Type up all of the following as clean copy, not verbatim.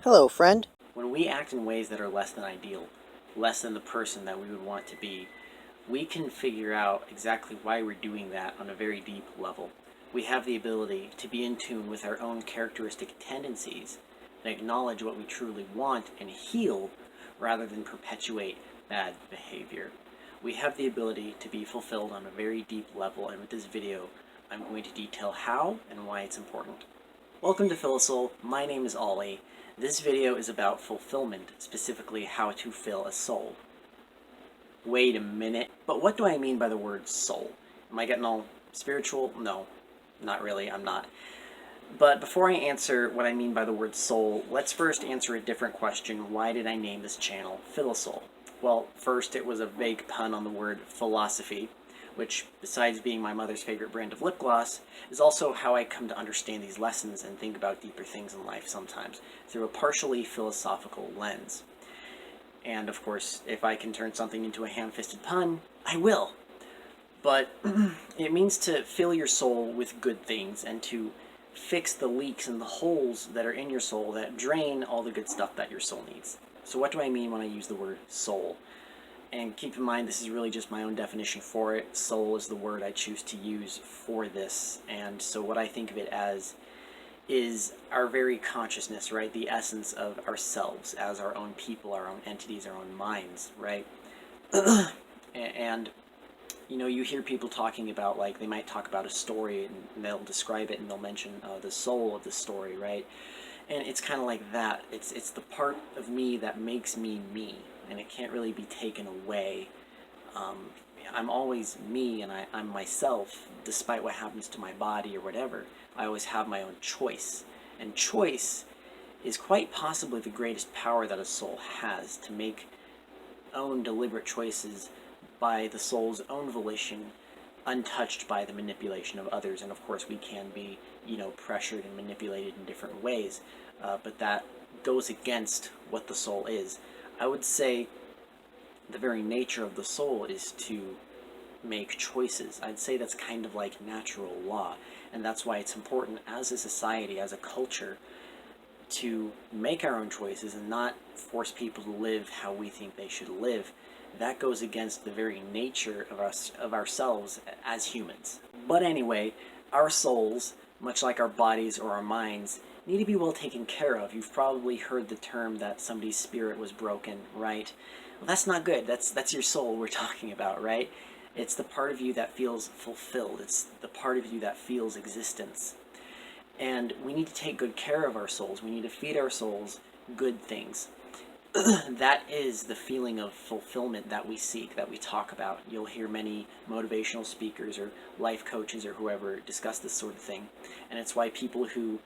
Hello, friend. When we act in ways that are less than ideal, less than the person that we would want to be, we can figure out exactly why we're doing that on a very deep level. We have the ability to be in tune with our own characteristic tendencies and acknowledge what we truly want and heal rather than perpetuate bad behavior. We have the ability to be fulfilled on a very deep level, and with this video, I'm going to detail how and why it's important. Welcome to Philosoul. My name is Ollie. This video is about fulfillment, specifically how to fill a soul. Wait a minute, but what do I mean by the word soul? Am I getting all spiritual? No, not really, I'm not. But before I answer what I mean by the word soul, let's first answer a different question. Why did I name this channel Philosoul? Well, first it was a vague pun on the word philosophy, which, besides being my mother's favorite brand of lip gloss, is also how I come to understand these lessons and think about deeper things in life sometimes, through a partially philosophical lens. And of course, if I can turn something into a ham-fisted pun, I will. But it means to fill your soul with good things and to fix the leaks and the holes that are in your soul that drain all the good stuff that your soul needs. So what do I mean when I use the word soul? And keep in mind, this is really just my own definition for it. Soul is the word I choose to use for this. And so what I think of it as is our very consciousness, right? The essence of ourselves as our own people, our own entities, our own minds, right? And, you know, you hear people talking about, like, they might talk about a story and they'll describe it and they'll mention the soul of the story, right? And it's kind of like that. It's the part of me that makes me me, and it can't really be taken away. I'm always me, and I'm myself, despite what happens to my body or whatever. I always have my own choice. And choice is quite possibly the greatest power that a soul has, to make own deliberate choices by the soul's own volition, untouched by the manipulation of others. And of course we can be, pressured and manipulated in different ways, but that goes against what the soul is. I would say the very nature of the soul is to make choices. I'd say that's kind of like natural law, and that's why it's important as a society, as a culture, to make our own choices and not force people to live how we think they should live. That goes against the very nature of us, of ourselves as humans. But anyway, our souls, much like our bodies or our minds, need to be well taken care of. You've probably heard the term that somebody's spirit was broken, right? Well, that's not good. That's your soul we're talking about, right? It's the part of you that feels fulfilled. It's the part of you that feels existence. And we need to take good care of our souls. We need to feed our souls good things. That is the feeling of fulfillment that we seek, that we talk about. You'll hear many motivational speakers or life coaches or whoever discuss this sort of thing. And it's why people who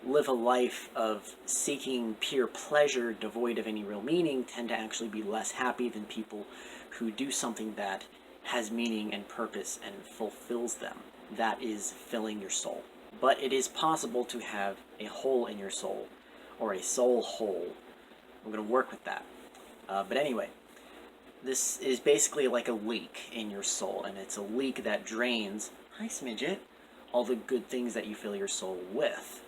live a life of seeking pure pleasure devoid of any real meaning tend to actually be less happy than people who do something that has meaning and purpose and fulfills them. That is filling your soul. But it is possible to have a hole in your soul, or a soul hole. We're going to work with that. But anyway, this is basically like a leak in your soul, and it's a leak that drains, hi Smidget, all the good things that you fill your soul with.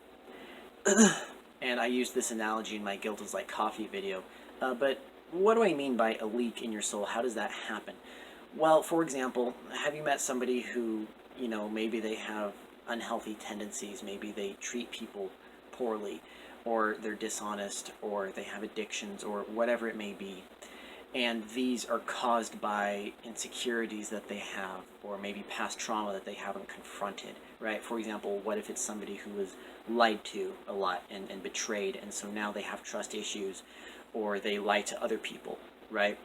And I used this analogy in my Guilt is Like Coffee video. But what do I mean by a leak in your soul? How does that happen? Well, for example, have you met somebody who, maybe they have unhealthy tendencies, maybe they treat people poorly, or they're dishonest, or they have addictions, or whatever it may be. And these are caused by insecurities that they have, or maybe past trauma that they haven't confronted, right? For example, what if it's somebody who was lied to a lot and betrayed, and so now they have trust issues, or they lie to other people, right?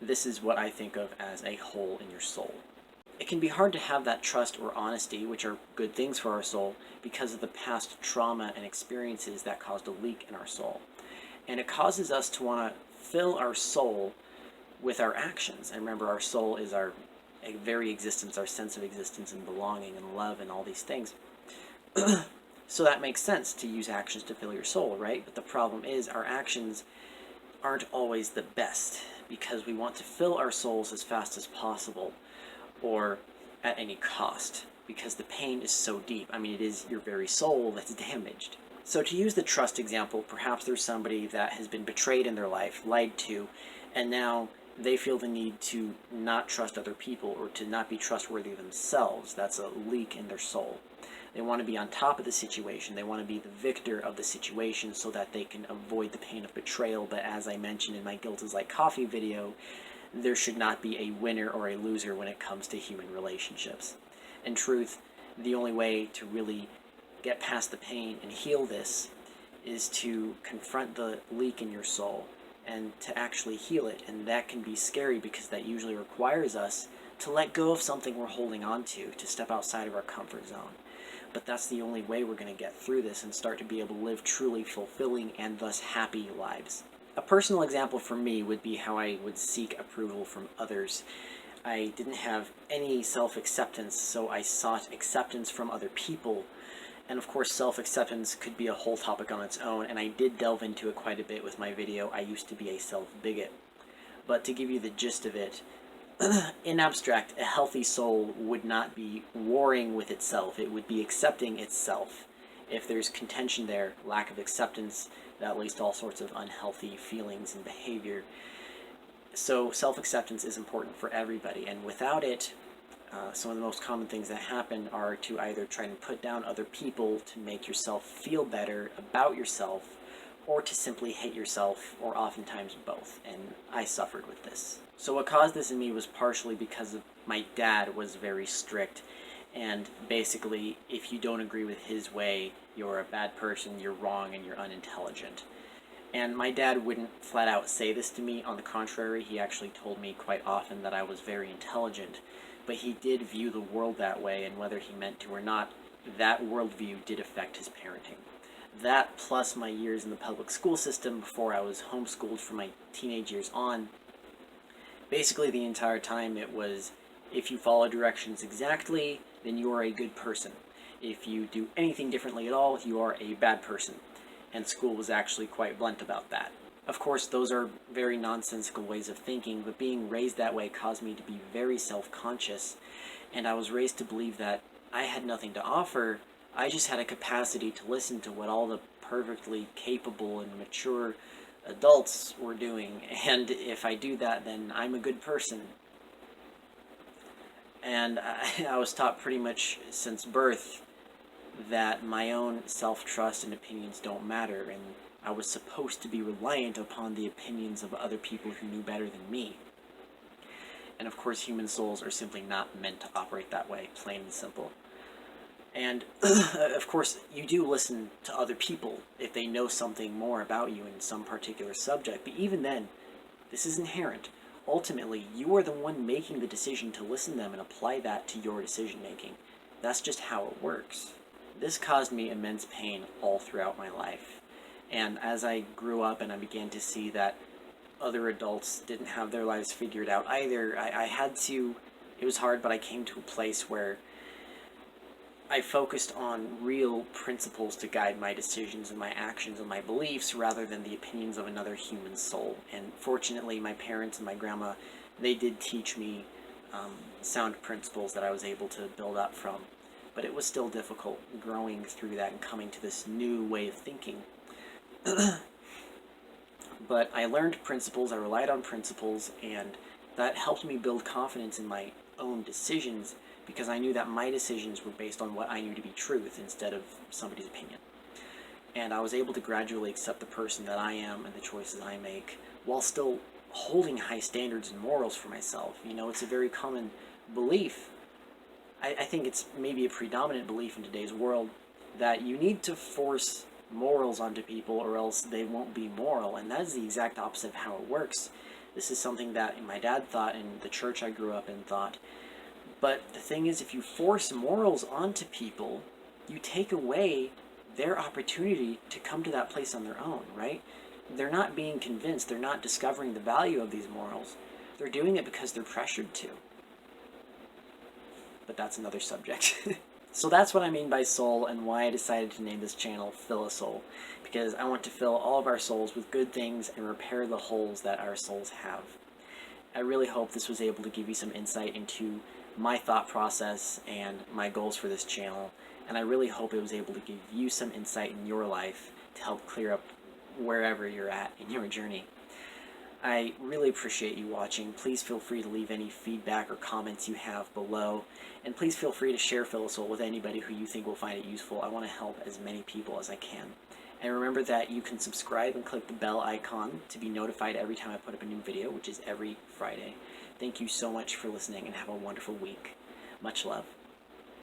This is what I think of as a hole in your soul. It can be hard to have that trust or honesty, which are good things for our soul, because of the past trauma and experiences that caused a leak in our soul. And it causes us to want to fill our soul with our actions. And remember, our soul is our very existence, our sense of existence and belonging and love and all these things. So that makes sense to use actions to fill your soul, right? But the problem is our actions aren't always the best, because we want to fill our souls as fast as possible, or at any cost, because the pain is so deep. I mean, it is your very soul that's damaged. So to use the trust example, perhaps there's somebody that has been betrayed in their life, lied to, and now they feel the need to not trust other people or to not be trustworthy themselves. That's a leak in their soul. They want to be on top of the situation. They want to be the victor of the situation so that they can avoid the pain of betrayal. But as I mentioned in my Guilt is Like Coffee video, there should not be a winner or a loser when it comes to human relationships. In truth, the only way to really get past the pain and heal this is to confront the leak in your soul and to actually heal it. And that can be scary because that usually requires us to let go of something we're holding on to step outside of our comfort zone. But that's the only way we're going to get through this and start to be able to live truly fulfilling and thus happy lives. A personal example for me would be how I would seek approval from others. I didn't have any self-acceptance, so I sought acceptance from other people. And of course, self-acceptance could be a whole topic on its own, and I did delve into it quite a bit with my video, I used to be a self-bigot. But to give you the gist of it, in abstract, a healthy soul would not be warring with itself. It would be accepting itself. If there's contention there, lack of acceptance, that leads to all sorts of unhealthy feelings and behavior. So self-acceptance is important for everybody, and without it, some of the most common things that happen are to either try and put down other people to make yourself feel better about yourself, or to simply hate yourself, or oftentimes both, and I suffered with this. So what caused this in me was partially because of my dad was very strict, and basically, if you don't agree with his way, you're a bad person, you're wrong, and you're unintelligent. And my dad wouldn't flat out say this to me. On the contrary, he actually told me quite often that I was very intelligent, but he did view the world that way, and whether he meant to or not, that worldview did affect his parenting. That plus my years in the public school system before I was homeschooled from my teenage years on, basically the entire time it was, if you follow directions exactly, then you are a good person. If you do anything differently at all, you are a bad person. And school was actually quite blunt about that. Of course, those are very nonsensical ways of thinking, but being raised that way caused me to be very self-conscious, and I was raised to believe that I had nothing to offer. I just had a capacity to listen to what all the perfectly capable and mature adults were doing, and if I do that, then I'm a good person. And I was taught pretty much since birth that my own self-trust and opinions don't matter, and I was supposed to be reliant upon the opinions of other people who knew better than me. And of course, human souls are simply not meant to operate that way, plain and simple. And of course, you do listen to other people if they know something more about you in some particular subject, but even then, this is inherent. Ultimately, you are the one making the decision to listen to them and apply that to your decision making. That's just how it works. This caused me immense pain all throughout my life. And as I grew up and I began to see that other adults didn't have their lives figured out either, I had to, it was hard, but I came to a place where I focused on real principles to guide my decisions and my actions and my beliefs rather than the opinions of another human soul. And fortunately, my parents and my grandma, they did teach me sound principles that I was able to build up from. But it was still difficult growing through that and coming to this new way of thinking. But I learned principles, I relied on principles, and that helped me build confidence in my own decisions because I knew that my decisions were based on what I knew to be truth instead of somebody's opinion. And I was able to gradually accept the person that I am and the choices I make while still holding high standards and morals for myself. You know, it's a very common belief. I think it's maybe a predominant belief in today's world that you need to force morals onto people or else they won't be moral, and that is the exact opposite of how it works. This is something that my dad thought and the church I grew up in thought. But the thing is, if you force morals onto people, you take away their opportunity to come to that place on their own, right? They're not being convinced, they're not discovering the value of these morals. They're doing it because they're pressured to. But that's another subject. So that's what I mean by soul and why I decided to name this channel Fill a Soul. Because I want to fill all of our souls with good things and repair the holes that our souls have. I really hope this was able to give you some insight into my thought process and my goals for this channel. And I really hope it was able to give you some insight in your life to help clear up wherever you're at in your journey. I really appreciate you watching. Please feel free to leave any feedback or comments you have below. And please feel free to share Philosoul with anybody who you think will find it useful. I want to help as many people as I can. And remember that you can subscribe and click the bell icon to be notified every time I put up a new video, which is every Friday. Thank you so much for listening, and have a wonderful week. Much love.